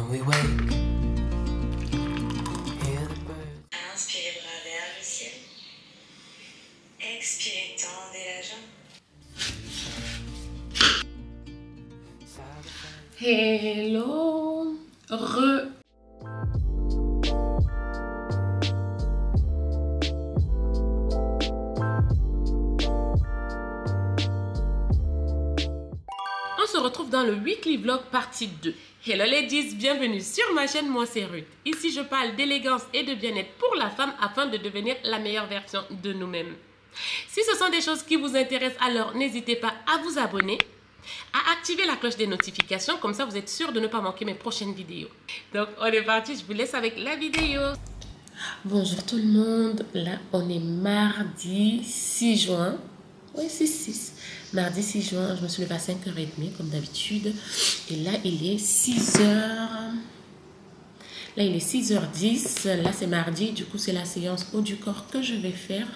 When we wake, hear the birds. Inspirez bras vers le ciel. Expirez, tendez la jambe. Hello, On se retrouve dans le Weekly Vlog partie 2. Hello ladies, bienvenue sur ma chaîne, moi c'est Ruth. Ici je parle d'élégance et de bien-être pour la femme afin de devenir la meilleure version de nous-mêmes. Si ce sont des choses qui vous intéressent, alors n'hésitez pas à vous abonner, à activer la cloche des notifications, comme ça vous êtes sûr de ne pas manquer mes prochaines vidéos. Donc on est parti, je vous laisse avec la vidéo. Bonjour tout le monde, là on est mardi 6 juin. Oui, c'est 6. Mardi 6 juin, je me suis levée à 5h30 comme d'habitude. Et là, il est 6h. Là, il est 6h10. Là, c'est mardi. Du coup, c'est la séance haut du corps que je vais faire.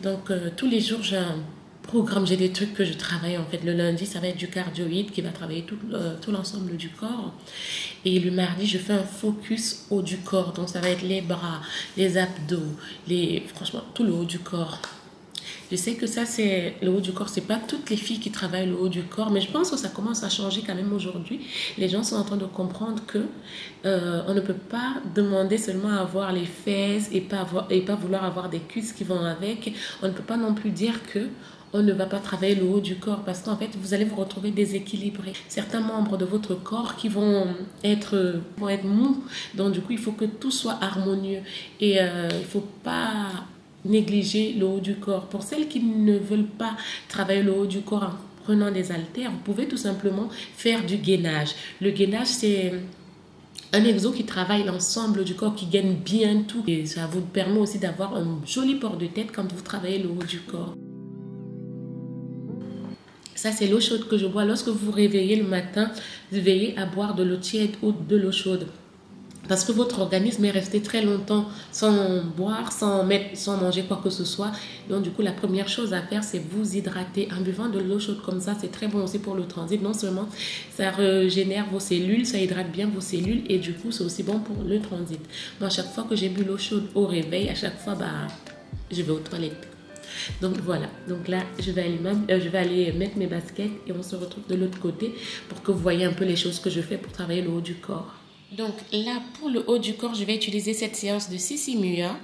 Donc, tous les jours, j'ai un programme. J'ai des trucs que je travaille. En fait, le lundi, ça va être du cardioïde qui va travailler tout l'ensemble du corps. Et le mardi, je fais un focus haut du corps. Donc, ça va être les bras, les abdos, franchement, tout le haut du corps. Je sais que ça, c'est le haut du corps. C'est pas toutes les filles qui travaillent le haut du corps, mais je pense que ça commence à changer quand même aujourd'hui. Les gens sont en train de comprendre que on ne peut pas demander seulement à avoir les fesses et pas vouloir avoir des cuisses qui vont avec. On ne peut pas non plus dire que on ne va pas travailler le haut du corps parce qu'en fait, vous allez vous retrouver déséquilibré. Certains membres de votre corps qui vont être mous. Donc, du coup, il faut que tout soit harmonieux. Et il ne faut pas négliger le haut du corps. Pour celles qui ne veulent pas travailler le haut du corps en prenant des haltères, vous pouvez tout simplement faire du gainage. Le gainage, c'est un exo qui travaille l'ensemble du corps, qui gaine bien tout. Et ça vous permet aussi d'avoir un joli port de tête quand vous travaillez le haut du corps. Ça, c'est l'eau chaude que je bois. Lorsque vous vous réveillez le matin, veillez à boire de l'eau tiède ou de l'eau chaude. Parce que votre organisme est resté très longtemps sans boire, sans manger quoi que ce soit. Donc, du coup, la première chose à faire, c'est vous hydrater. En buvant de l'eau chaude comme ça, c'est très bon aussi pour le transit. Non seulement ça régénère vos cellules, ça hydrate bien vos cellules et du coup, c'est aussi bon pour le transit. Moi, à chaque fois que j'ai bu l'eau chaude au réveil, à chaque fois, je vais aux toilettes. Donc voilà, donc là je vais aller mettre mes baskets et on se retrouve de l'autre côté pour que vous voyez un peu les choses que je fais pour travailler le haut du corps. Donc là, pour le haut du corps, je vais utiliser cette séance de Sissi Mua.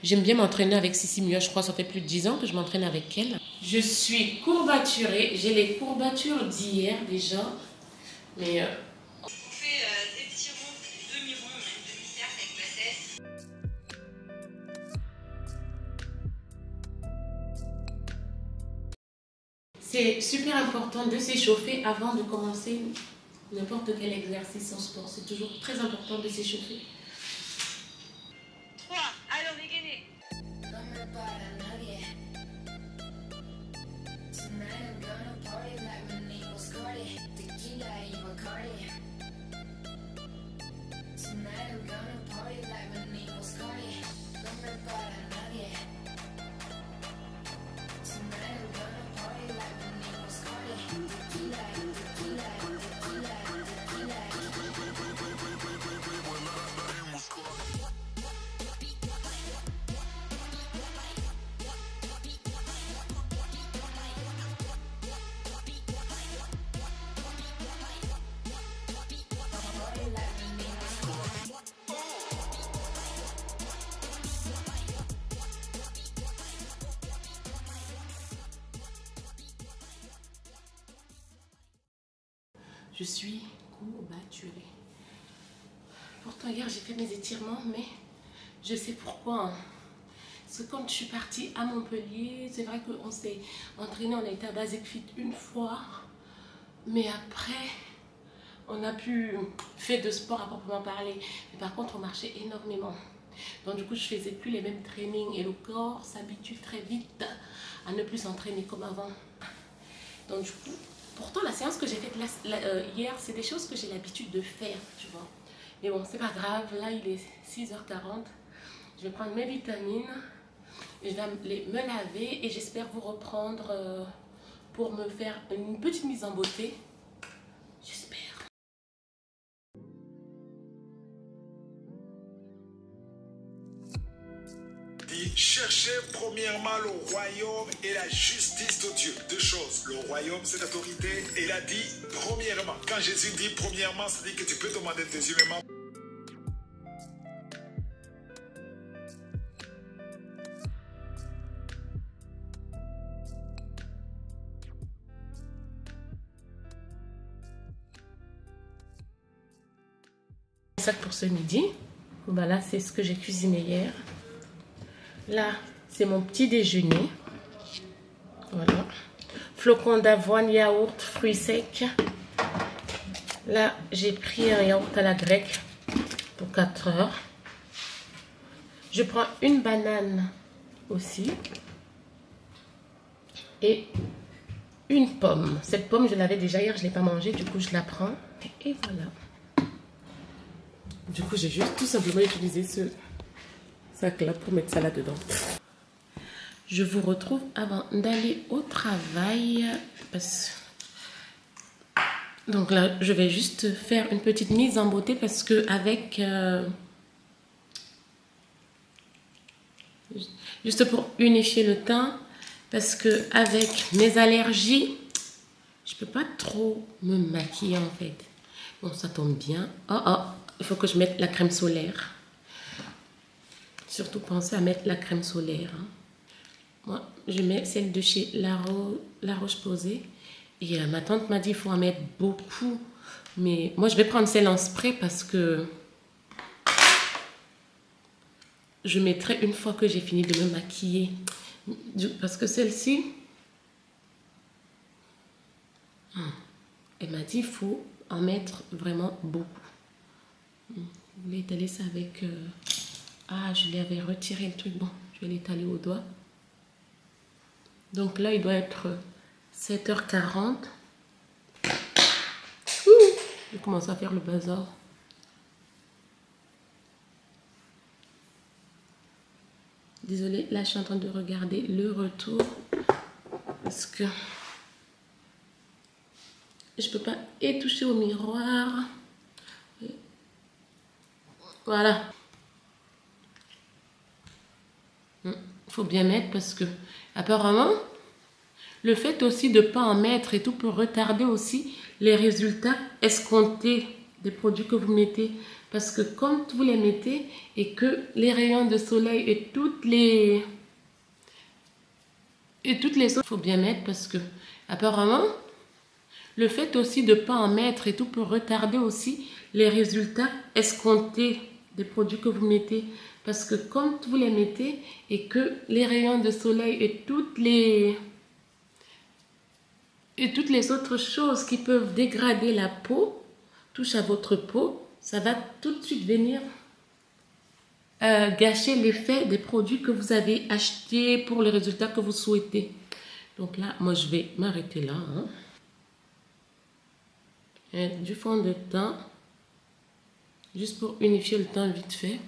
J'aime bien m'entraîner avec Sissi Mua. Je crois que ça fait plus de 10 ans que je m'entraîne avec elle. Je suis courbaturée. J'ai les courbatures d'hier déjà. Mais On fait des petits ronds, des demi-ronds, même demi-cercle avec la tête. c'est super important de s'échauffer avant de commencer n'importe quel exercice en sport. C'est toujours très important de s'échauffer. 3, allons dégainer. Je suis courbaturée. Pourtant, hier, j'ai fait mes étirements, mais je sais pourquoi. Parce que quand je suis partie à Montpellier, c'est vrai qu'on s'est entraîné, on a été à Basic Fit une fois. Mais après, on n'a plus fait de sport à proprement parler. Mais par contre, on marchait énormément. Donc du coup, je faisais plus les mêmes trainings. Et le corps s'habitue très vite à ne plus s'entraîner comme avant. Donc du coup, pourtant, la séance que j'ai faite hier, c'est des choses que j'ai l'habitude de faire, tu vois. Mais bon, c'est pas grave. Là, il est 6h40. Je vais prendre mes vitamines. Je vais me laver et j'espère vous reprendre pour me faire une petite mise en beauté. J'espère. cherchez premièrement le royaume et la justice de Dieu. Deux choses. Le royaume, c'est l'autorité. Et il a dit premièrement. Quand Jésus dit premièrement, ça dit que tu peux demander deuxièmement. Ça pour ce midi. Voilà, c'est ce que j'ai cuisiné hier. Là, c'est mon petit déjeuner. Voilà. Flocons d'avoine, yaourt, fruits secs. Là, j'ai pris un yaourt à la grecque pour 4 heures. Je prends une banane aussi. Et une pomme. Cette pomme, je l'avais déjà hier, je ne l'ai pas mangée. Du coup, je la prends. Et voilà. Du coup, j'ai juste tout simplement utilisé ce sac-là pour mettre ça là-dedans. Je vous retrouve avant d'aller au travail. Donc là, je vais juste faire une petite mise en beauté parce que avec... Juste pour unifier le teint. Parce que avec mes allergies, je peux pas trop me maquiller en fait. Bon, ça tombe bien. Oh, oh. Il faut que je mette la crème solaire. Surtout pensez à mettre la crème solaire. Hein. Moi, je mets celle de chez La Roche-Posay. Et ma tante m'a dit qu'il faut en mettre beaucoup. Mais moi, je vais prendre celle en spray parce que je mettrai une fois que j'ai fini de me maquiller. Parce que celle-ci, elle m'a dit qu'il faut en mettre vraiment beaucoup. Je vais étaler ça avec... Ah, je l'avais retiré le truc. Bon, je vais l'étaler au doigt. Donc là, il doit être 7h40. Je commence à faire le bazar. Désolée, là, je suis en train de regarder le retour. Parce que je ne peux pas étoucher au miroir. Voilà. Il faut bien mettre parce que apparemment, le fait aussi de ne pas en mettre et tout peut retarder aussi les résultats escomptés des produits que vous mettez. Parce que quand vous les mettez et que les rayons de soleil et toutes les autres, il faut bien mettre parce que apparemment, le fait aussi de ne pas en mettre et tout peut retarder aussi les résultats escomptés des produits que vous mettez. Parce que quand vous les mettez et que les rayons de soleil et toutes les autres choses qui peuvent dégrader la peau touchent à votre peau, ça va tout de suite venir gâcher l'effet des produits que vous avez achetés pour les résultats que vous souhaitez. Donc là, moi je vais m'arrêter là. Hein. Et du fond de teint. Juste pour unifier le teint vite fait.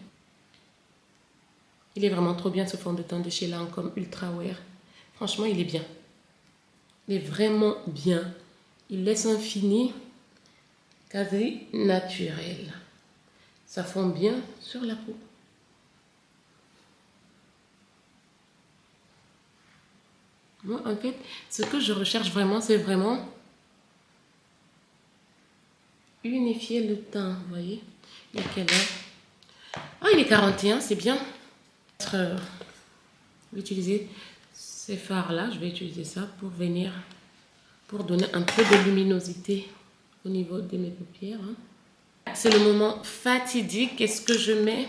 Il est vraiment trop bien ce fond de teint de chez Lancôme Ultra Wear. Franchement, il est bien. Il est vraiment bien. Il laisse un fini quasi naturel. Ça fond bien sur la peau. Moi, en fait, ce que je recherche vraiment, c'est vraiment unifier le teint. Vous voyez? Il est quelle heure? Ah, il est 41, c'est bien. Je vais utiliser ces fards-là. Je vais utiliser ça pour donner un peu de luminosité au niveau de mes paupières. Hein. C'est le moment fatidique. Est-ce que je mets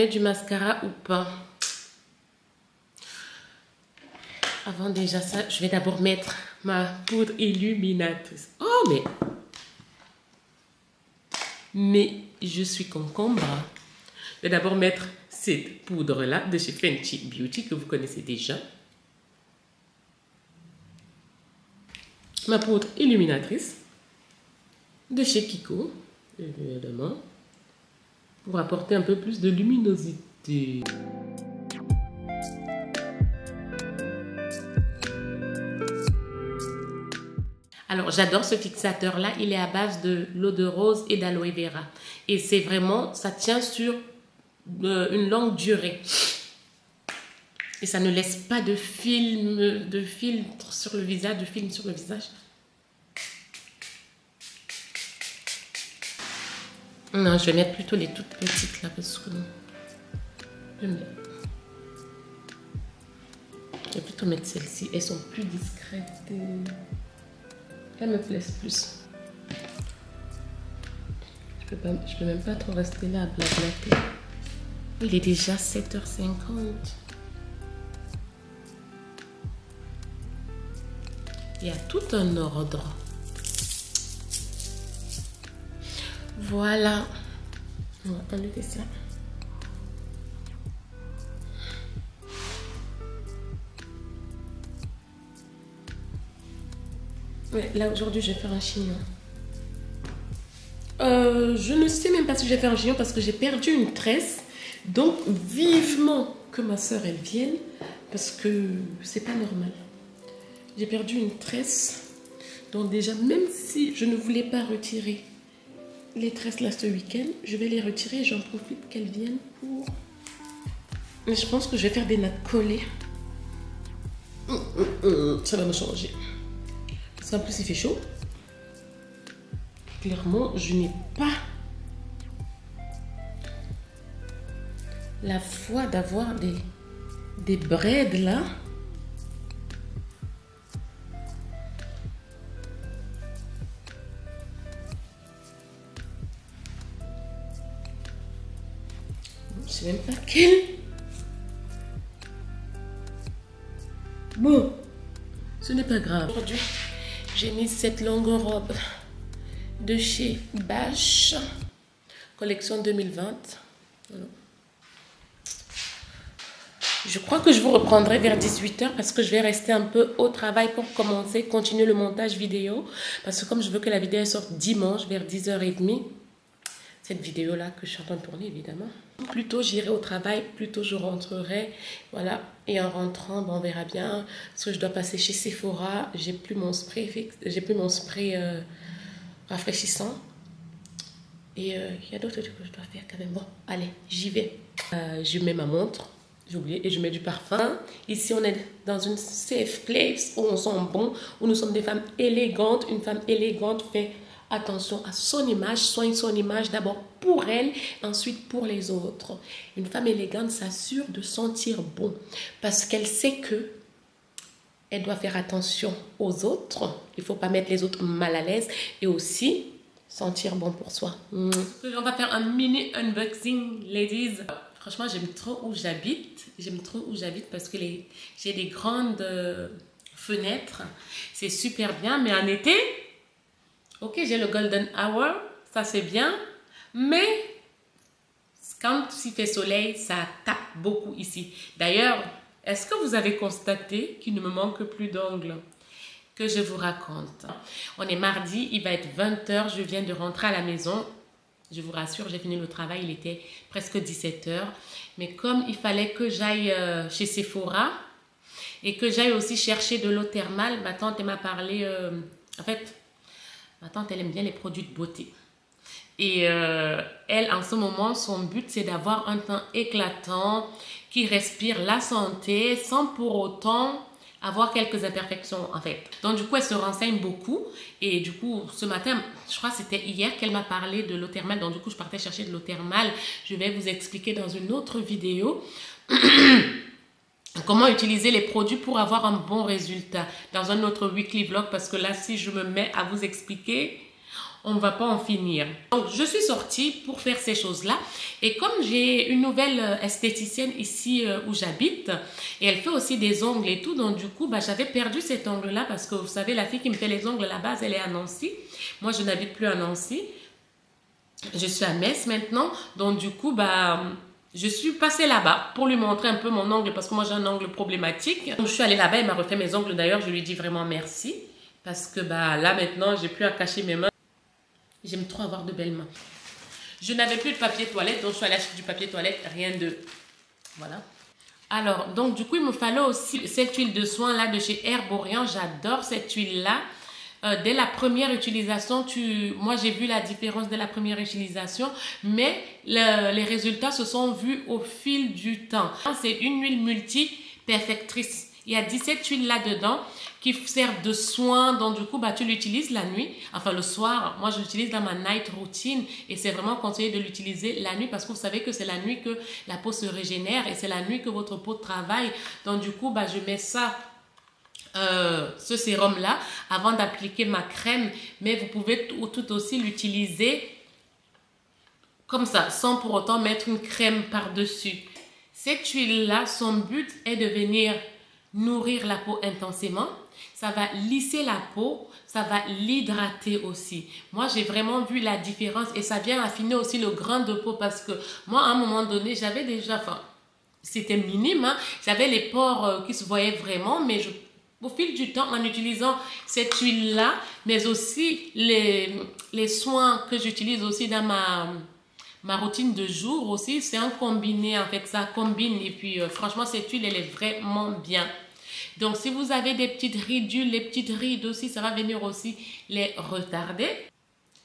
du mascara ou pas? Avant déjà ça, je vais d'abord mettre ma poudre illuminatrice. Oh, mais je suis concombre. Je vais d'abord mettre cette poudre-là de chez Fenty Beauty que vous connaissez déjà. Ma poudre illuminatrice de chez Kiko, évidemment, pour apporter un peu plus de luminosité. Alors, j'adore ce fixateur-là. Il est à base de l'eau de rose et d'aloe vera. Et c'est vraiment, ça tient sur une longue durée. Et ça ne laisse pas de filtre sur le visage, de film sur le visage. Non, je vais mettre plutôt les toutes petites là parce que j'aime bien. Je vais plutôt mettre celles-ci. Elles sont plus discrètes et elles me plaisent plus. Je peux même pas trop rester là à blablater. Il est déjà 7h50. Il y a tout un ordre. Voilà. On va enlever ça. Ouais, là aujourd'hui je vais faire un chignon. Je ne sais même pas si je vais faire un chignon parce que j'ai perdu une tresse. Donc vivement que ma soeur elle vienne parce que c'est pas normal. J'ai perdu une tresse. Donc déjà même si je ne voulais pas retirer les tresses là ce week-end, je vais les retirer et j'en profite qu'elles viennent pour... Mais je pense que je vais faire des nattes collées. Ça va me changer. Parce qu'en plus il fait chaud. Clairement, je n'ai pas la foi d'avoir des braids là. Je sais même pas quel. Bon, ce n'est pas grave. Aujourd'hui, j'ai mis cette longue robe de chez Bash, collection 2020. Voilà. Je crois que je vous reprendrai vers 18h parce que je vais rester un peu au travail pour continuer le montage vidéo. Parce que comme je veux que la vidéo sorte dimanche vers 10h30, cette vidéo-là que je suis en train de tourner évidemment. Plus tôt j'irai au travail, plus tôt je rentrerai. Voilà. Et en rentrant, bon, on verra bien. Parce que je dois passer chez Sephora. J'ai plus mon spray rafraîchissant. Et il y a d'autres trucs que je dois faire quand même. Bon, allez, j'y vais. Je mets ma montre. J'ai oublié, et je mets du parfum. Ici, on est dans une safe place où on sent bon, où nous sommes des femmes élégantes. Une femme élégante fait attention à son image, soigne son image d'abord pour elle, ensuite pour les autres. Une femme élégante s'assure de sentir bon parce qu'elle sait que elle doit faire attention aux autres. Il ne faut pas mettre les autres mal à l'aise et aussi sentir bon pour soi. On va faire un mini unboxing, ladies. Franchement, j'aime trop où j'habite. J'aime trop où j'habite parce que j'ai des grandes fenêtres. C'est super bien. Mais en été, ok, j'ai le golden hour. Ça, c'est bien. Mais quand il fait soleil, ça tape beaucoup ici. D'ailleurs, est-ce que vous avez constaté qu'il ne me manque plus d'ongles? Que je vous raconte. On est mardi, il va être 20h. Je viens de rentrer à la maison. Je vous rassure, j'ai fini le travail, il était presque 17h. Mais comme il fallait que j'aille chez Sephora et que j'aille aussi chercher de l'eau thermale, ma tante m'a parlé... en fait, ma tante, elle aime bien les produits de beauté. Et elle, en ce moment, son but, c'est d'avoir un teint éclatant, qui respire la santé, sans pour autant... avoir quelques imperfections en fait. Donc du coup, elle se renseigne beaucoup et du coup, ce matin, je crois que c'était hier qu'elle m'a parlé de l'eau thermale. Donc du coup, je partais chercher de l'eau thermale. Je vais vous expliquer dans une autre vidéo comment utiliser les produits pour avoir un bon résultat dans un autre weekly vlog parce que là, si je me mets à vous expliquer, on ne va pas en finir. Donc, je suis sortie pour faire ces choses-là. Et comme j'ai une nouvelle esthéticienne ici où j'habite, et elle fait aussi des ongles et tout, donc du coup, j'avais perdu cet ongle-là parce que vous savez, la fille qui me fait les ongles à la base, elle est à Nancy. Moi, je n'habite plus à Nancy. Je suis à Metz maintenant. Donc du coup, je suis passée là-bas pour lui montrer un peu mon ongle parce que moi, j'ai un ongle problématique. Donc, je suis allée là-bas, elle m'a refait mes ongles. D'ailleurs, je lui dis vraiment merci parce que là, maintenant, j'ai plus à cacher mes mains. J'aime trop avoir de belles mains. Je n'avais plus de papier toilette, donc je suis allée acheter du papier toilette, rien de... Voilà. Alors, donc du coup, il me fallait aussi cette huile de soin là de chez Herborian. J'adore cette huile là. dès la première utilisation, moi j'ai vu la différence dès la première utilisation, mais les résultats se sont vus au fil du temps. C'est une huile multi-perfectrice. Il y a 17 huiles là-dedans qui servent de soin. Donc, du coup, tu l'utilises la nuit, enfin le soir. Moi, je l'utilise dans ma night routine et c'est vraiment conseillé de l'utiliser la nuit parce que vous savez que c'est la nuit que la peau se régénère et c'est la nuit que votre peau travaille. Donc, du coup, je mets ça, ce sérum-là, avant d'appliquer ma crème. Mais vous pouvez tout aussi l'utiliser comme ça, sans pour autant mettre une crème par-dessus. Cette huile-là, son but est de venir nourrir la peau intensément, ça va lisser la peau, ça va l'hydrater aussi. Moi, j'ai vraiment vu la différence et ça vient affiner aussi le grain de peau parce que moi, à un moment donné, j'avais déjà, c'était minime, hein, j'avais les pores qui se voyaient vraiment, mais au fil du temps, en utilisant cette huile-là, mais aussi les soins que j'utilise aussi dans ma routine de jour aussi, c'est un combiné, en fait, ça combine et puis franchement, cette huile, elle est vraiment bien. Donc, si vous avez des petites ridules, les petites rides aussi, ça va venir aussi les retarder.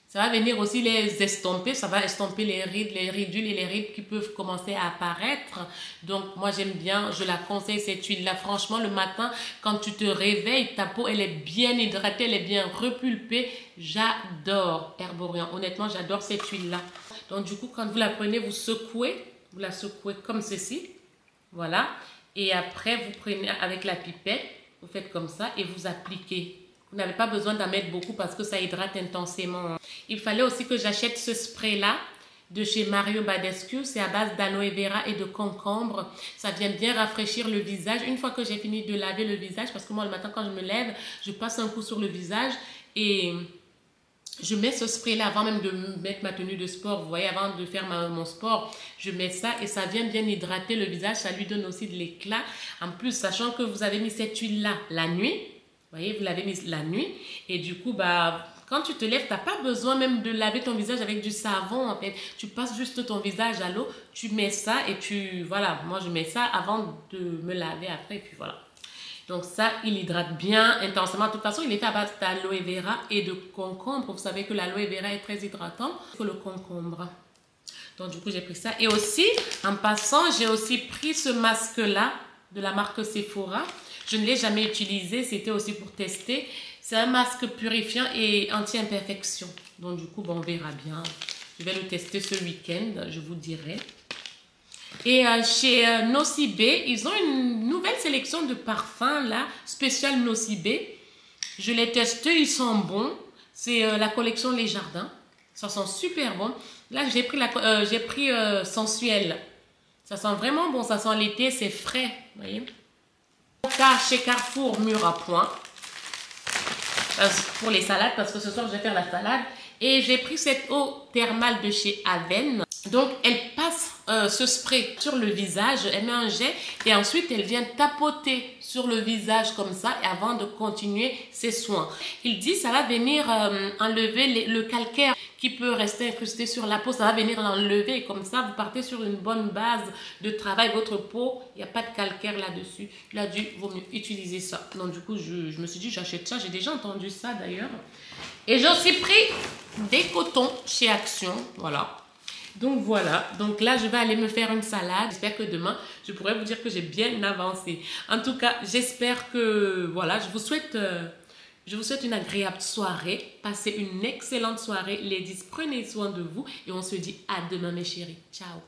Ça va venir aussi les estomper, ça va estomper les rides, les ridules et les rides qui peuvent commencer à apparaître. Donc, moi, j'aime bien, je la conseille cette huile-là. Franchement, le matin, quand tu te réveilles, ta peau, elle est bien hydratée, elle est bien repulpée. J'adore Herborian. Honnêtement, j'adore cette huile-là. Donc, du coup, quand vous la prenez, vous la secouez comme ceci. Voilà. Et après, vous prenez avec la pipette, vous faites comme ça et vous appliquez. Vous n'avez pas besoin d'en mettre beaucoup parce que ça hydrate intensément. Il fallait aussi que j'achète ce spray-là de chez Mario Badescu. C'est à base d'aloe vera et de concombre. Ça vient bien rafraîchir le visage. Une fois que j'ai fini de laver le visage, parce que moi, le matin, quand je me lève, je passe un coup sur le visage et je mets ce spray-là avant même de mettre ma tenue de sport. Vous voyez, avant de faire mon sport, je mets ça et ça vient bien hydrater le visage. Ça lui donne aussi de l'éclat. En plus, sachant que vous avez mis cette huile-là la nuit, vous voyez, vous l'avez mise la nuit et du coup, quand tu te lèves, tu n'as pas besoin même de laver ton visage avec du savon, en fait. Tu passes juste ton visage à l'eau, tu mets ça et voilà, moi je mets ça avant de me laver après et puis voilà. Donc ça, il hydrate bien intensément. De toute façon, il est fait à base d'aloe vera et de concombre. Vous savez que l'aloe vera est très hydratant que le concombre. Donc du coup, j'ai pris ça. Et aussi, en passant, j'ai aussi pris ce masque-là de la marque Sephora. Je ne l'ai jamais utilisé, c'était aussi pour tester. C'est un masque purifiant et anti-imperfection. Donc du coup, on verra bien. Je vais le tester ce week-end, je vous dirai. Et chez Nocibé, ils ont une nouvelle sélection de parfums là, spécial Nocibé. Je les teste, ils sont bons. C'est la collection Les Jardins. Ça sent super bon. Là, j'ai pris Sensuel. Ça sent vraiment bon, ça sent l'été, c'est frais. Vous voyez. Chez Carrefour, mûr à point. Pour les salades, parce que ce soir, je vais faire la salade. Et j'ai pris cette eau thermale de chez Aven. Donc, elle passe ce spray sur le visage, elle met un jet et ensuite, elle vient tapoter sur le visage comme ça et avant de continuer ses soins. Il dit ça va venir enlever le calcaire qui peut rester incrusté sur la peau. Ça va venir l'enlever et comme ça, vous partez sur une bonne base de travail. Votre peau, il n'y a pas de calcaire là-dessus. Il a dû vaut mieux utiliser ça. Donc, du coup, je me suis dit, j'achète ça. J'ai déjà entendu ça d'ailleurs. Et j'ai aussi pris des cotons chez Action. Voilà. Donc voilà, donc là je vais aller me faire une salade. J'espère que demain je pourrai vous dire que j'ai bien avancé. En tout cas, j'espère que voilà, je vous souhaite une agréable soirée. Passez une excellente soirée, ladies. Prenez soin de vous et on se dit à demain mes chéris. Ciao.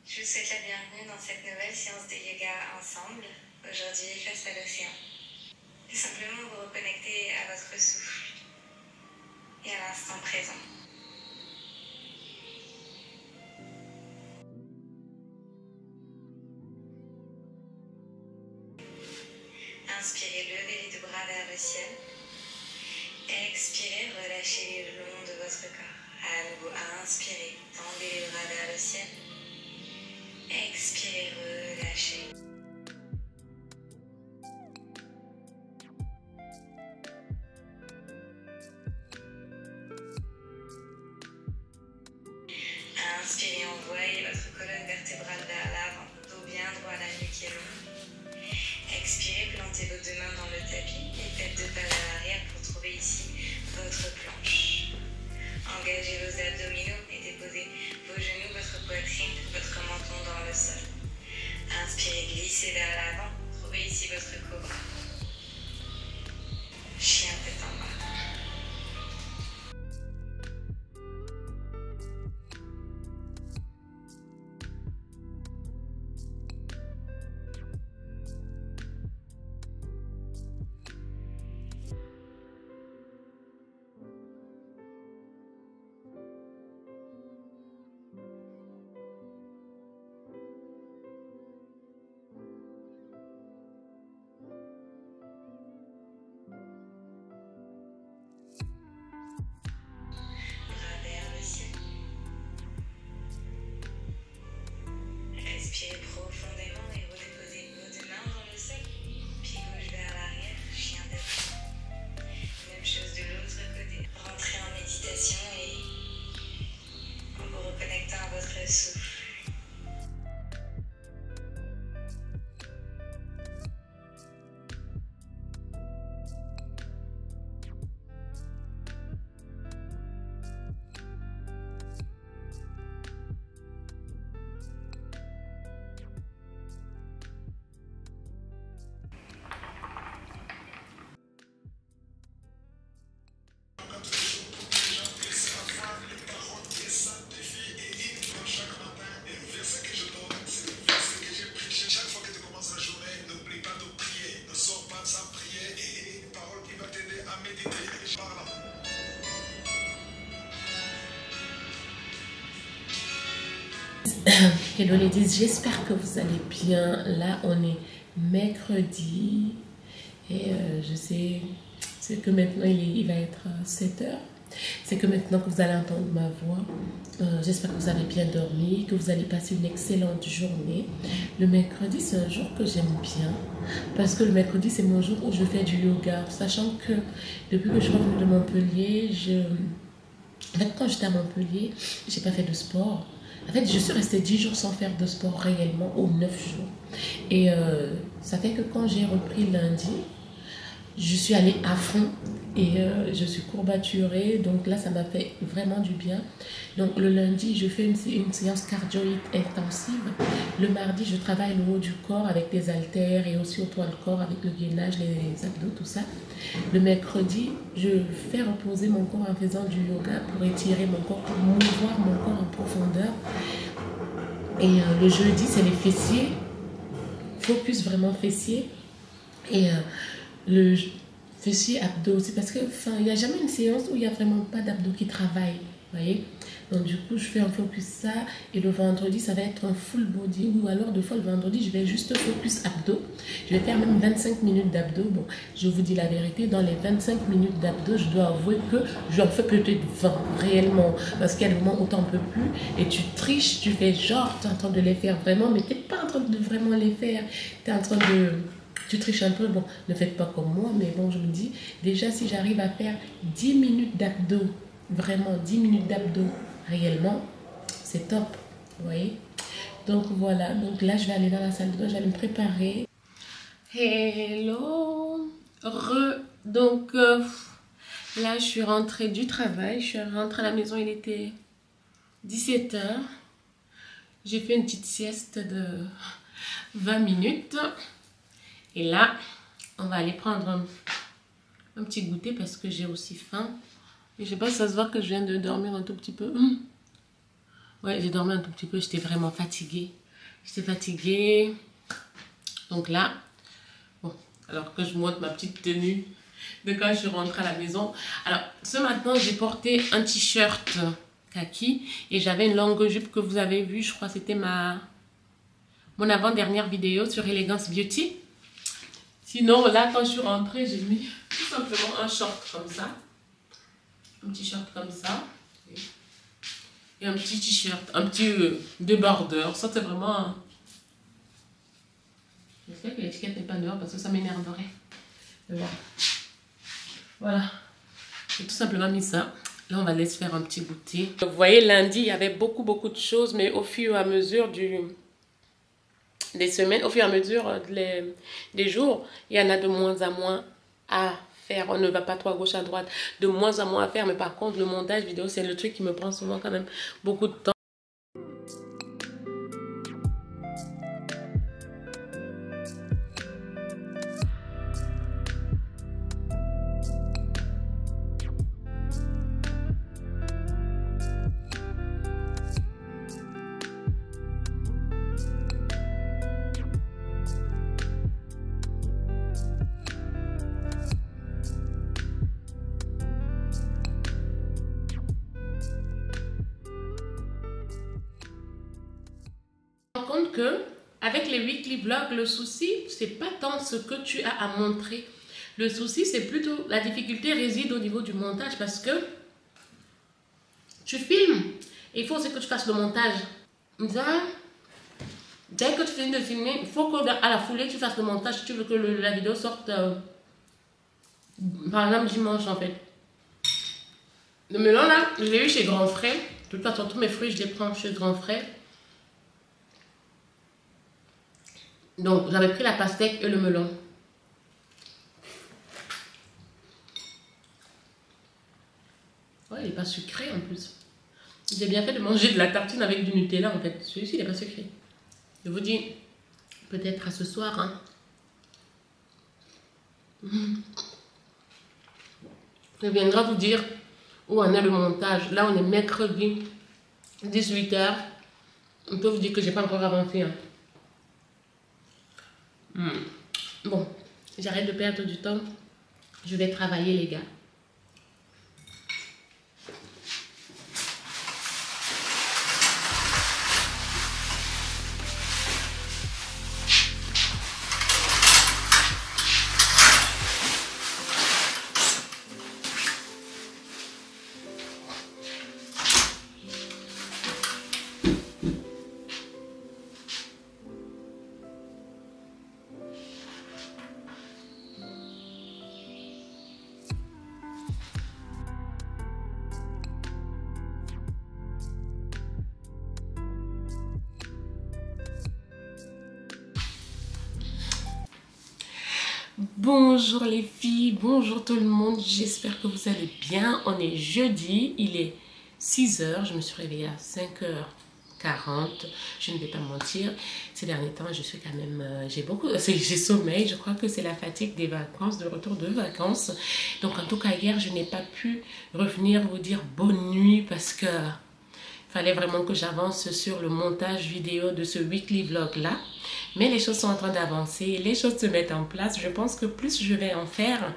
Je vous souhaite la bienvenue dans cette nouvelle séance de yoga ensemble, aujourd'hui face à l'océan. Tout simplement vous reconnecter à votre souffle et à l'instant présent. Inspirez, levez les deux bras vers le ciel. Expirez, relâchez le long de votre corps. À nouveau, inspirez, tendez les bras vers le ciel. Expirez, relâchez. Inspirez, envoyez votre colonne vertébrale vers l'avant, dos bien droit, la nuque est longue. Expirez, plantez vos deux mains dans le tapis et faites deux pas vers l'arrière pour trouver ici votre planche. Engagez vos abdominaux et déposez vos genoux, votre poitrine, votre menton dans le sol. Inspirez, glissez vers l'avant, trouvez ici votre cobra. Chien tête en bas. Respirez profondément et redéposez vos deux mains dans le sol. Pied gauche vers l'arrière, chien tête. Même chose de l'autre côté. Rentrez en méditation et en vous reconnectant à votre souffle. Hello ladies, j'espère que vous allez bien. Là on est mercredi et je sais, c'est que maintenant il va être 7 h. C'est que maintenant que vous allez entendre ma voix. J'espère que vous avez bien dormi, que vous allez passer une excellente journée. Le mercredi c'est un jour que j'aime bien parce que le mercredi c'est mon jour où je fais du yoga, sachant que depuis que je suis revenue de Montpellier, en fait quand j'étais à Montpellier, j'ai pas fait de sport. En fait, je suis restée 10 jours sans faire de sport réellement, ou 9 jours. Et ça fait que quand j'ai repris lundi, je suis allée à fond et je suis courbaturée. Donc là, ça m'a fait vraiment du bien. Donc le lundi, je fais une séance cardio intensive. Le mardi, je travaille le haut du corps avec des haltères et aussi au poids de corps avec le gainage, les abdos, tout ça. Le mercredi, je fais reposer mon corps en faisant du yoga pour étirer mon corps, pour mouvoir mon corps en profondeur. Et le jeudi, c'est les fessiers. Focus vraiment fessiers. Et le fessier abdos aussi. Parce que il n'y a jamais une séance où il n'y a vraiment pas d'abdos qui travaillent. Vous voyez? Donc du coup, je fais un focus ça. Et le vendredi, ça va être un full body. Ou alors, deux fois le vendredi, je vais juste focus abdos. Je vais faire même 25 minutes d'abdos. Bon, je vous dis la vérité, dans les 25 minutes d'abdos, je dois avouer que j'en fais peut-être 20 réellement. Parce qu'il y a des moments où tu n'en peux plus. Et tu triches, tu fais genre, tu es en train de les faire vraiment. Mais tu n'es pas en train de vraiment les faire. Tu es en train de... Tu triches un peu. Bon, ne faites pas comme moi. Mais bon, je me dis, déjà, si j'arrive à faire 10 minutes d'abdos, vraiment 10 minutes d'abdos réellement, c'est top, vous voyez. Donc voilà, donc là je vais aller dans la salle de bain, j'allais me préparer. Hello, donc là je suis rentrée du travail, je suis rentrée à la maison, il était 17 h. J'ai fait une petite sieste de 20 minutes et là on va aller prendre un petit goûter parce que j'ai aussi faim. Et je sais pas si ça se voit que je viens de dormir un tout petit peu. Ouais, j'ai dormi un tout petit peu. J'étais vraiment fatiguée. J'étais fatiguée. Donc là, bon, alors que je montre ma petite tenue de quand je suis rentrée à la maison. Alors, ce matin, j'ai porté un t-shirt kaki et j'avais une longue jupe que vous avez vue. Je crois que c'était mon avant-dernière vidéo sur Elegance Beauty. Sinon, là, quand je suis rentrée, j'ai mis tout simplement un short comme ça. Un petit short comme ça. et un petit t-shirt, un petit débardeur. Ça, c'est vraiment... J'espère que l'étiquette n'est pas dehors parce que ça m'énerverait. Voilà. J'ai tout simplement mis ça. Là, on va laisser faire un petit goûter. Vous voyez, lundi, il y avait beaucoup de choses, mais au fur et à mesure des semaines, au fur et à mesure des jours, il y en a de moins en moins à faire. On ne va pas trop à gauche, à droite, de moins en moins à faire. Mais par contre, le montage vidéo, c'est le truc qui me prend souvent quand même beaucoup de temps. Compte que avec les weekly vlogs, le souci c'est pas tant ce que tu as à montrer. Le souci c'est plutôt la difficulté réside au niveau du montage parce que tu filmes et il faut aussi que tu fasses le montage. Dès que tu finis de filmer, il faut qu'à la foulée tu fasses le montage si tu veux que la vidéo sorte par exemple dimanche en fait. Le melon là, je l'ai eu chez Grand Frais. De toute façon tous mes fruits je les prends chez Grand Frais. Donc, j'avais pris la pastèque et le melon. Ouais, il n'est pas sucré en plus. J'ai bien fait de manger de la tartine avec du Nutella en fait. Celui-ci, il n'est pas sucré. Je vous dis, peut-être à ce soir. Hein. Je viendrai vous dire où en est le montage. Là, on est mercredi, 18 h. On peut vous dire que j'ai pas encore avancé. Hein. Bon, j'arrête de perdre du temps. Je vais travailler les gars. Bonjour les filles, bonjour tout le monde, j'espère que vous allez bien. On est jeudi, il est 6 h, je me suis réveillée à 5h40, je ne vais pas mentir. Ces derniers temps, je suis quand même, j'ai sommeil, je crois que c'est la fatigue des vacances, de retour de vacances. Donc en tout cas hier, je n'ai pas pu revenir vous dire bonne nuit parce que fallait vraiment que j'avance sur le montage vidéo de ce weekly vlog là. Mais les choses sont en train d'avancer, les choses se mettent en place. Je pense que plus je vais en faire,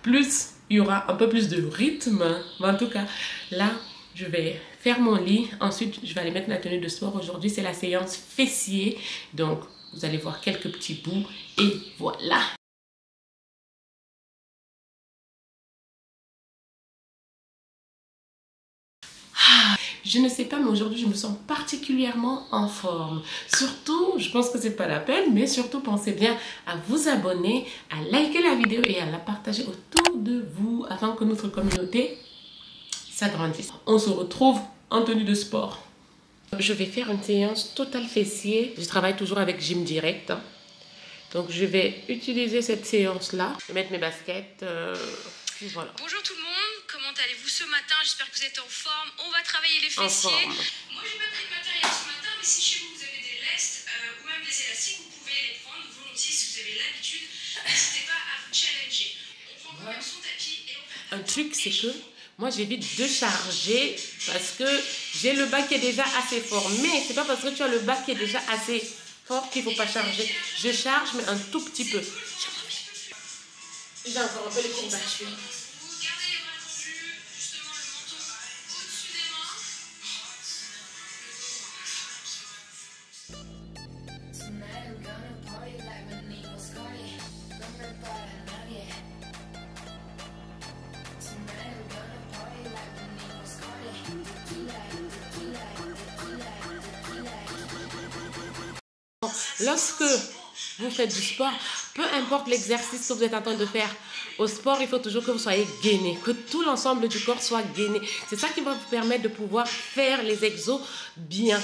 plus il y aura un peu plus de rythme. Mais en tout cas, là, je vais faire mon lit. Ensuite, je vais aller mettre ma tenue de sport. Aujourd'hui, c'est la séance fessier. Donc, vous allez voir quelques petits bouts. Et voilà. Je ne sais pas, mais aujourd'hui, je me sens particulièrement en forme. Surtout, je pense que c'est pas la peine, mais surtout, pensez bien à vous abonner, à liker la vidéo et à la partager autour de vous afin que notre communauté s'agrandisse. On se retrouve en tenue de sport. Je vais faire une séance totale fessier. Je travaille toujours avec Gym Direct. Donc, je vais utiliser cette séance-là. Je vais mettre mes baskets. Voilà. Bonjour tout le monde, comment allez-vous ce matin? J'espère que vous êtes en forme. On va travailler les fessiers. Moi j'ai pas pris de matériel ce matin, mais si chez vous vous avez des lestes ou même des élastiques, vous pouvez les prendre volontiers si vous avez l'habitude. N'hésitez pas à vous challenger. On prend quand même son tapis et on fait un truc, c'est que moi j'évite de charger parce que j'ai le bas qui est déjà assez fort. Mais c'est pas parce que tu as le bas qui est déjà assez fort qu'il faut pas charger. Je charge mais un tout petit peu. J'ai encore un peu les courbatures. Vous gardez les bras tendus, justement le menton au-dessus des mains. lorsque vous faites du sport, peu importe l'exercice que vous êtes en train de faire, au sport, il faut toujours que vous soyez gainé, que tout l'ensemble du corps soit gainé. C'est ça qui va vous permettre de pouvoir faire les exos bien.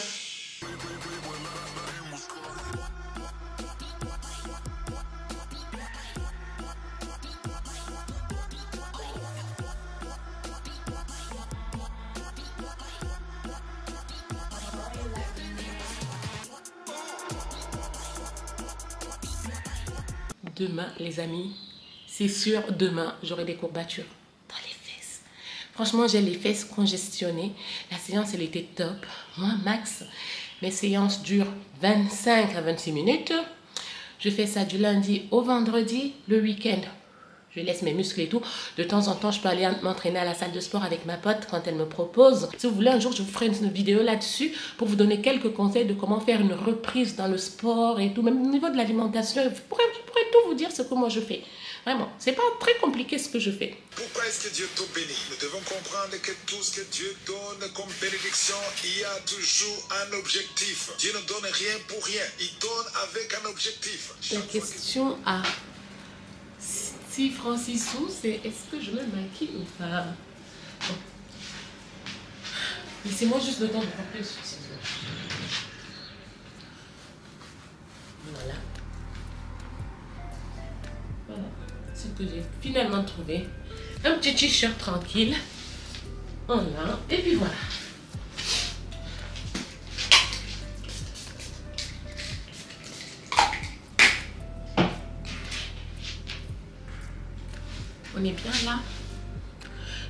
Demain, les amis, c'est sûr, demain, j'aurai des courbatures dans les fesses. Franchement, j'ai les fesses congestionnées. La séance, elle était top. Moi, max, mes séances durent 25 à 26 minutes. Je fais ça du lundi au vendredi, le week-end. Je laisse mes muscles et tout. De temps en temps, je peux aller m'entraîner à la salle de sport avec ma pote quand elle me propose. Si vous voulez, un jour, je vous ferai une vidéo là-dessus pour vous donner quelques conseils de comment faire une reprise dans le sport et tout. Même au niveau de l'alimentation, je pourrais tout vous dire ce que moi je fais. Vraiment, c'est pas très compliqué ce que je fais. Pourquoi est-ce que Dieu te bénit? Nous devons comprendre que tout ce que Dieu donne comme bénédiction, il y a toujours un objectif. Dieu ne donne rien pour rien. Il donne avec un objectif. La question à 6 francs 6 sous, c'est est-ce que je me maquille ou pas? Bon. Laissez-moi juste le temps de porter le souci. Voilà. Voilà. Ce que j'ai finalement trouvé. Un petit t-shirt tranquille. Voilà. Et puis voilà. On est bien là.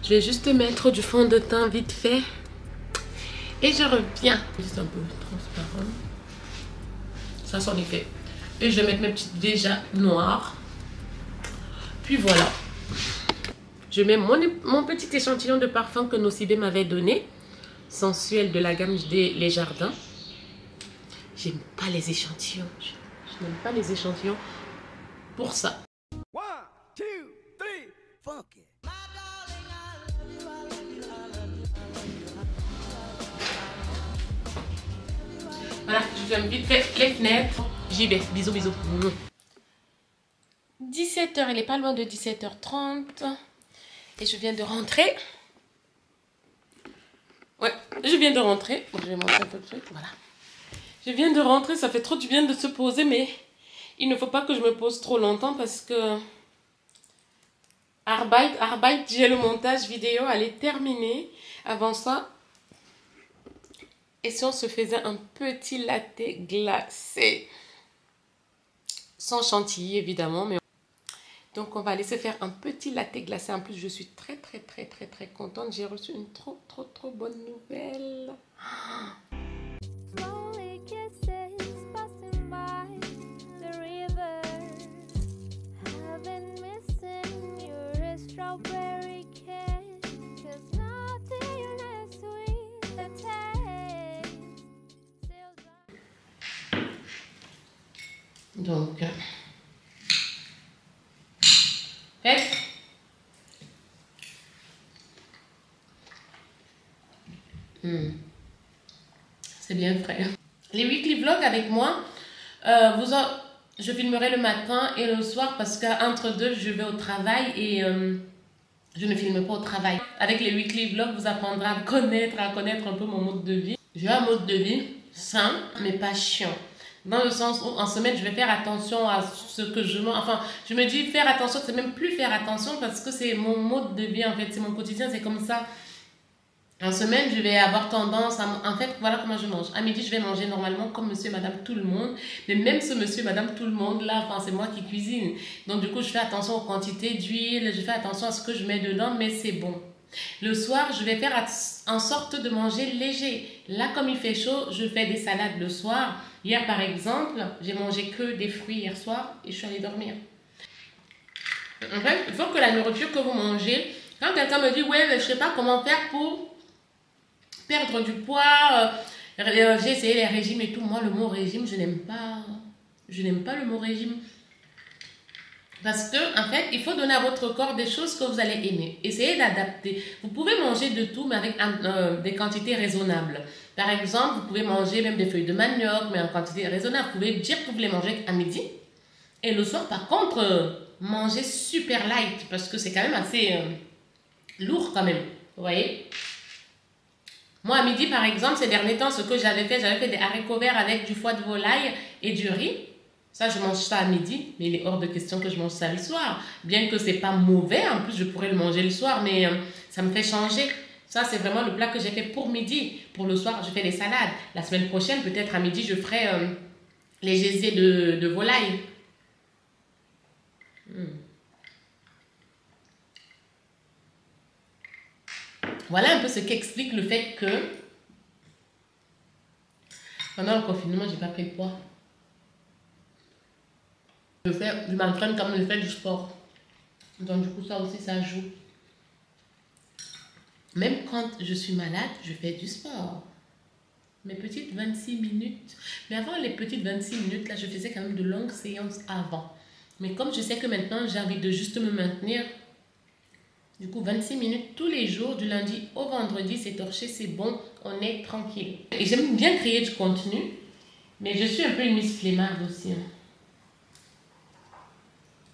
Je vais juste mettre du fond de teint vite fait. Et je reviens. Juste un peu transparent. Ça, c'en est fait. Et je vais mettre mes petites déjà noires. Puis voilà. Je mets mon petit échantillon de parfum que Nocibé m'avait donné. Sensuel de la gamme Les Jardins. J'aime pas les échantillons. Je n'aime pas les échantillons pour ça. Voilà, je ferme vite fait les fenêtres. J'y vais. Bisous, bisous. 17h, il est pas loin de 17h30. Et je viens de rentrer. Ouais, je viens de rentrer. Bon, je vais montrer un peu le truc. Voilà. Je viens de rentrer. Ça fait trop du bien de se poser, mais il ne faut pas que je me pose trop longtemps parce que Arbeit, j'ai le montage vidéo, elle est terminée. Avant ça, et si on se faisait un petit latte glacé, sans chantilly évidemment, mais donc on va aller se faire un petit latte glacé. En plus, je suis très contente. J'ai reçu une trop bonne nouvelle. Donc, fait. C'est bien frais. Les weekly vlogs avec moi, je filmerai le matin et le soir parce qu'entre deux, je vais au travail et je ne filme pas au travail. Avec les weekly vlogs, vous apprendrez à connaître un peu mon mode de vie. J'ai un mode de vie sain, mais pas chiant. Dans le sens où en semaine, je vais faire attention à ce que je mange. Enfin, je me dis faire attention, c'est même plus faire attention parce que c'est mon mode de vie en fait. C'est mon quotidien, c'est comme ça. En semaine, je vais avoir tendance à... En fait, voilà comment je mange. À midi, je vais manger normalement comme monsieur et madame tout le monde. Mais même ce monsieur et madame tout le monde, là, enfin, c'est moi qui cuisine. Donc, du coup, je fais attention aux quantités d'huile. Je fais attention à ce que je mets dedans, mais c'est bon. Le soir, je vais faire en sorte de manger léger. Là, comme il fait chaud, je fais des salades le soir. Hier, par exemple, j'ai mangé que des fruits hier soir et je suis allée dormir. En fait, il faut que la nourriture que vous mangez... Quand quelqu'un me dit, ouais, mais je ne sais pas comment faire pour perdre du poids, j'ai essayé les régimes et tout. Moi, le mot régime, je n'aime pas. Je n'aime pas le mot régime. Parce que, en fait, il faut donner à votre corps des choses que vous allez aimer. Essayez d'adapter. Vous pouvez manger de tout, mais avec des quantités raisonnables. Par exemple, vous pouvez manger même des feuilles de manioc, mais en quantité raisonnable. Vous pouvez dire que vous voulez manger à midi. Et le soir, par contre, mangez super light parce que c'est quand même assez lourd quand même. Vous voyez? Moi, à midi, par exemple, ces derniers temps, ce que j'avais fait des haricots verts avec du foie de volaille et du riz. Ça, je mange ça à midi, mais il est hors de question que je mange ça le soir. Bien que c'est pas mauvais, en plus, je pourrais le manger le soir, mais ça me fait changer. Ça, c'est vraiment le plat que j'ai fait pour midi. Pour le soir, je fais des salades. La semaine prochaine, peut-être à midi, je ferai les gésiers de volaille. Voilà un peu ce qui explique le fait que pendant le confinement, j'ai pas pris de poids. Je m'entraîne comme je fais du sport. Donc du coup, ça aussi, ça joue. Même quand je suis malade, je fais du sport. Mes petites 26 minutes. Mais avant les petites 26 minutes, là, je faisais quand même de longues séances avant. Mais comme je sais que maintenant, j'ai envie de juste me maintenir, du coup, 26 minutes tous les jours, du lundi au vendredi, c'est torché, c'est bon, on est tranquille. Et j'aime bien créer du contenu, mais je suis un peu une miss flemmarde aussi.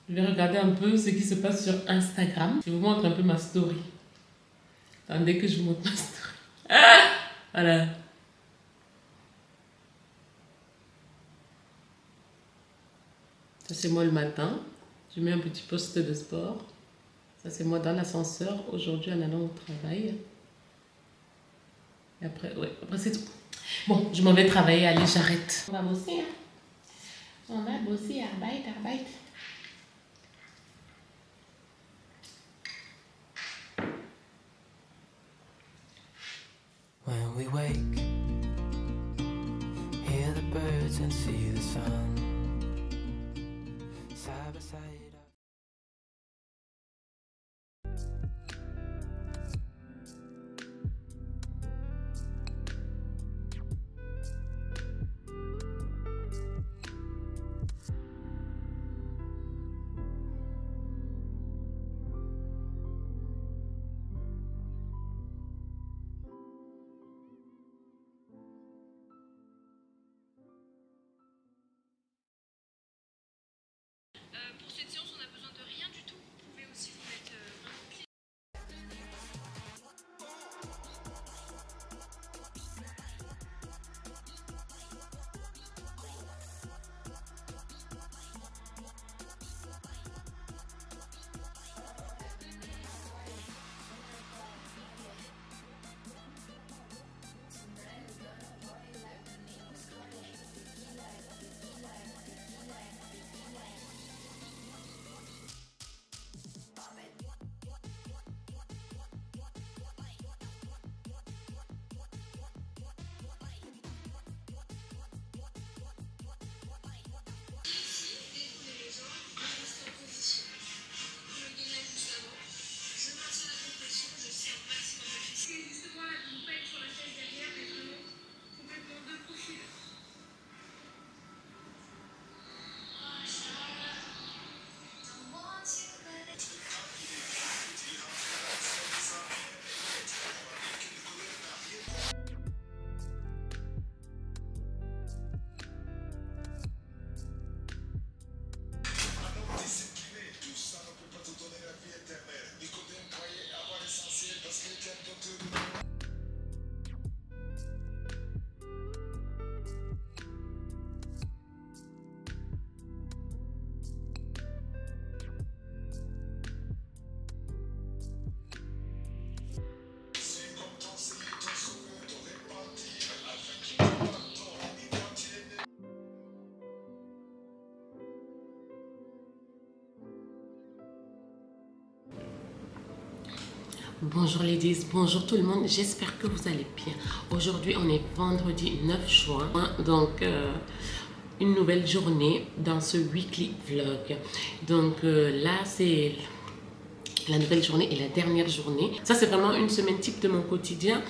Je vais regarder un peu ce qui se passe sur Instagram. Je vous montre un peu ma story. Attendez que je vous montre ma story. Voilà. Ça, c'est moi le matin. Je mets un petit post de sport. Ça, c'est moi dans l'ascenseur. Aujourd'hui, en allant au travail. Et après, ouais, après c'est tout. Bon, je m'en vais travailler. Allez, j'arrête. On va bosser. Hein. On va bosser. Arbeit, arbeit. When we wake, hear the birds and see the sun. Side by side. Pour cette séance, on n'a besoin de rien du tout. Vous pouvez aussi vous mettre vraiment clean. Bonjour ladies, bonjour tout le monde, j'espère que vous allez bien. Aujourd'hui on est vendredi 9 juin, donc une nouvelle journée dans ce weekly vlog. Donc là c'est la nouvelle journée et la dernière journée. Ça c'est vraiment une semaine type de mon quotidien.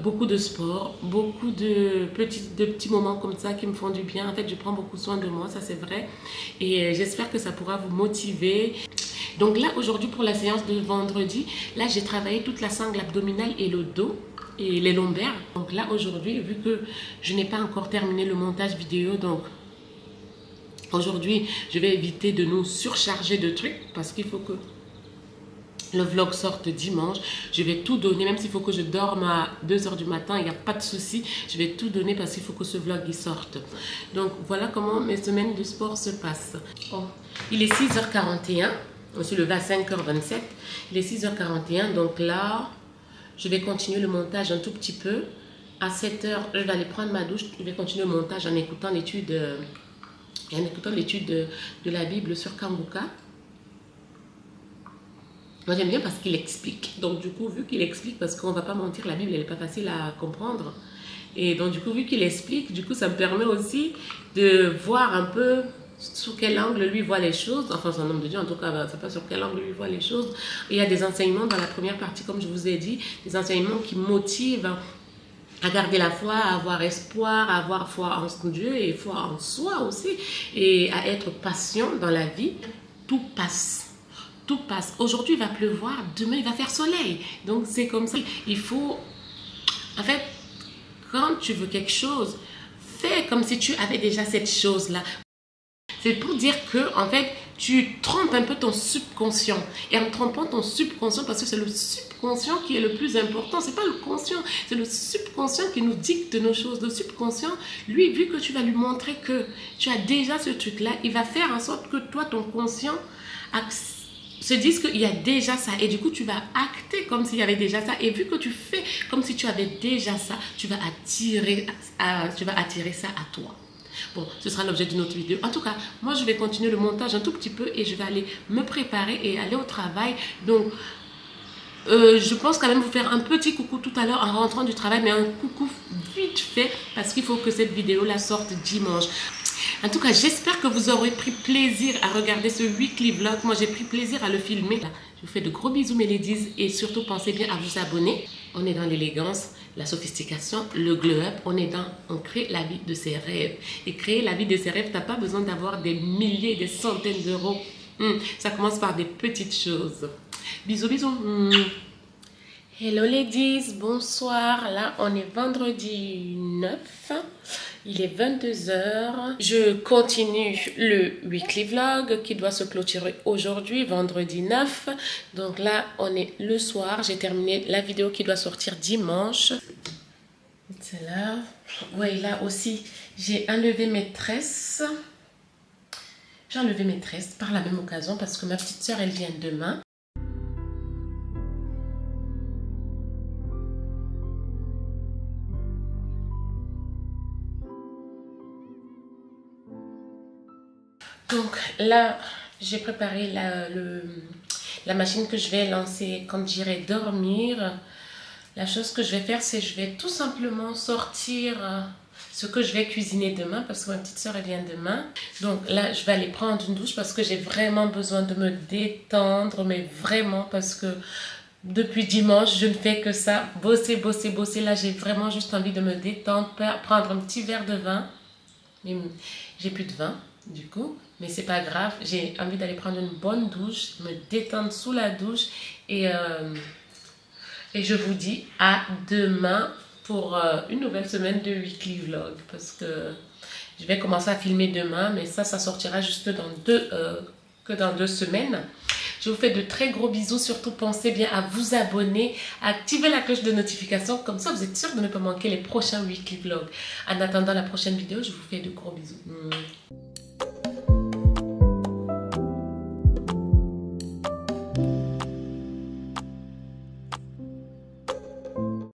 Beaucoup de sport, beaucoup de petits moments comme ça qui me font du bien. En fait je prends beaucoup soin de moi, ça c'est vrai. Et j'espère que ça pourra vous motiver. Donc là aujourd'hui pour la séance de vendredi, là j'ai travaillé toute la sangle abdominale et le dos. et les lombaires. Donc là aujourd'hui, vu que je n'ai pas encore terminé le montage vidéo, donc aujourd'hui je vais éviter de nous surcharger de trucs parce qu'il faut que le vlog sorte dimanche. Je vais tout donner, même s'il faut que je dorme à 2 h du matin, il n'y a pas de souci. Je vais tout donner parce qu'il faut que ce vlog y sorte. Donc voilà comment mes semaines de sport se passent. Oh, il est 6 h 41. On s'est levé à 5 h 27. Il est 6 h 41. Donc là, je vais continuer le montage un tout petit peu. À 7 h, je vais aller prendre ma douche. Je vais continuer le montage en écoutant l'étude de la Bible sur Kambuka. Moi j'aime bien parce qu'il explique. Donc du coup, vu qu'il explique, parce qu'on ne va pas mentir, la Bible elle n'est pas facile à comprendre. Et donc du coup, vu qu'il explique, du coup ça me permet aussi de voir un peu sous quel angle lui voit les choses. Enfin c'est un homme de Dieu en tout cas, je ne sais pas sur quel angle lui voit les choses. Et il y a des enseignements dans la première partie, comme je vous ai dit, des enseignements qui motivent à garder la foi, à avoir espoir, à avoir foi en Dieu et foi en soi aussi. Et à être patient dans la vie. Tout passe. Tout passe. Aujourd'hui, il va pleuvoir. Demain, il va faire soleil. Donc, c'est comme ça. Il faut... En fait, quand tu veux quelque chose, fais comme si tu avais déjà cette chose-là. C'est pour dire que, en fait, tu trompes un peu ton subconscient. Et en trompant ton subconscient, parce que c'est le subconscient qui est le plus important. C'est pas le conscient, c'est le subconscient qui nous dicte nos choses. Le subconscient, lui, vu que tu vas lui montrer que tu as déjà ce truc-là, il va faire en sorte que toi, ton conscient, se disent qu'il y a déjà ça et du coup tu vas acter comme s'il y avait déjà ça et vu que tu fais comme si tu avais déjà ça, tu vas attirer ça à toi. Bon, ce sera l'objet d'une autre vidéo. En tout cas, moi je vais continuer le montage un tout petit peu et je vais aller me préparer et aller au travail. Donc je pense quand même vous faire un petit coucou tout à l'heure en rentrant du travail, mais un coucou vite fait parce qu'il faut que cette vidéo là sorte dimanche. En tout cas, j'espère que vous aurez pris plaisir à regarder ce weekly vlog. Moi, j'ai pris plaisir à le filmer. Je vous fais de gros bisous, mes ladies. Et surtout, pensez bien à vous abonner. On est dans l'élégance, la sophistication, le glow-up. On crée la vie de ses rêves. Et créer la vie de ses rêves, tu n'as pas besoin d'avoir des milliers, des centaines d'euros. Ça commence par des petites choses. Bisous, bisous. Hello ladies, bonsoir. Là, on est vendredi 9. Il est 22 h. Je continue le weekly vlog qui doit se clôturer aujourd'hui, vendredi 9. Donc là, on est le soir. J'ai terminé la vidéo qui doit sortir dimanche. C'est là. Oui, là aussi, j'ai enlevé mes tresses. J'ai enlevé mes tresses par la même occasion parce que ma petite soeur, elle vient demain. Donc là, j'ai préparé la machine que je vais lancer quand j'irai dormir. La chose que je vais faire, c'est que je vais tout simplement sortir ce que je vais cuisiner demain parce que ma petite soeur elle vient demain. Donc là, je vais aller prendre une douche parce que j'ai vraiment besoin de me détendre, mais vraiment parce que depuis dimanche, je ne fais que ça, bosser, bosser, bosser. Là, j'ai vraiment juste envie de me détendre, prendre un petit verre de vin. Mais j'ai plus de vin du coup. Mais c'est pas grave, j'ai envie d'aller prendre une bonne douche, me détendre sous la douche et je vous dis à demain pour une nouvelle semaine de weekly vlog parce que je vais commencer à filmer demain, mais ça sortira juste dans 2 semaines. Je vous fais de très gros bisous, surtout pensez bien à vous abonner, à activer la cloche de notification, comme ça vous êtes sûr de ne pas manquer les prochains weekly vlogs. En attendant la prochaine vidéo, je vous fais de gros bisous.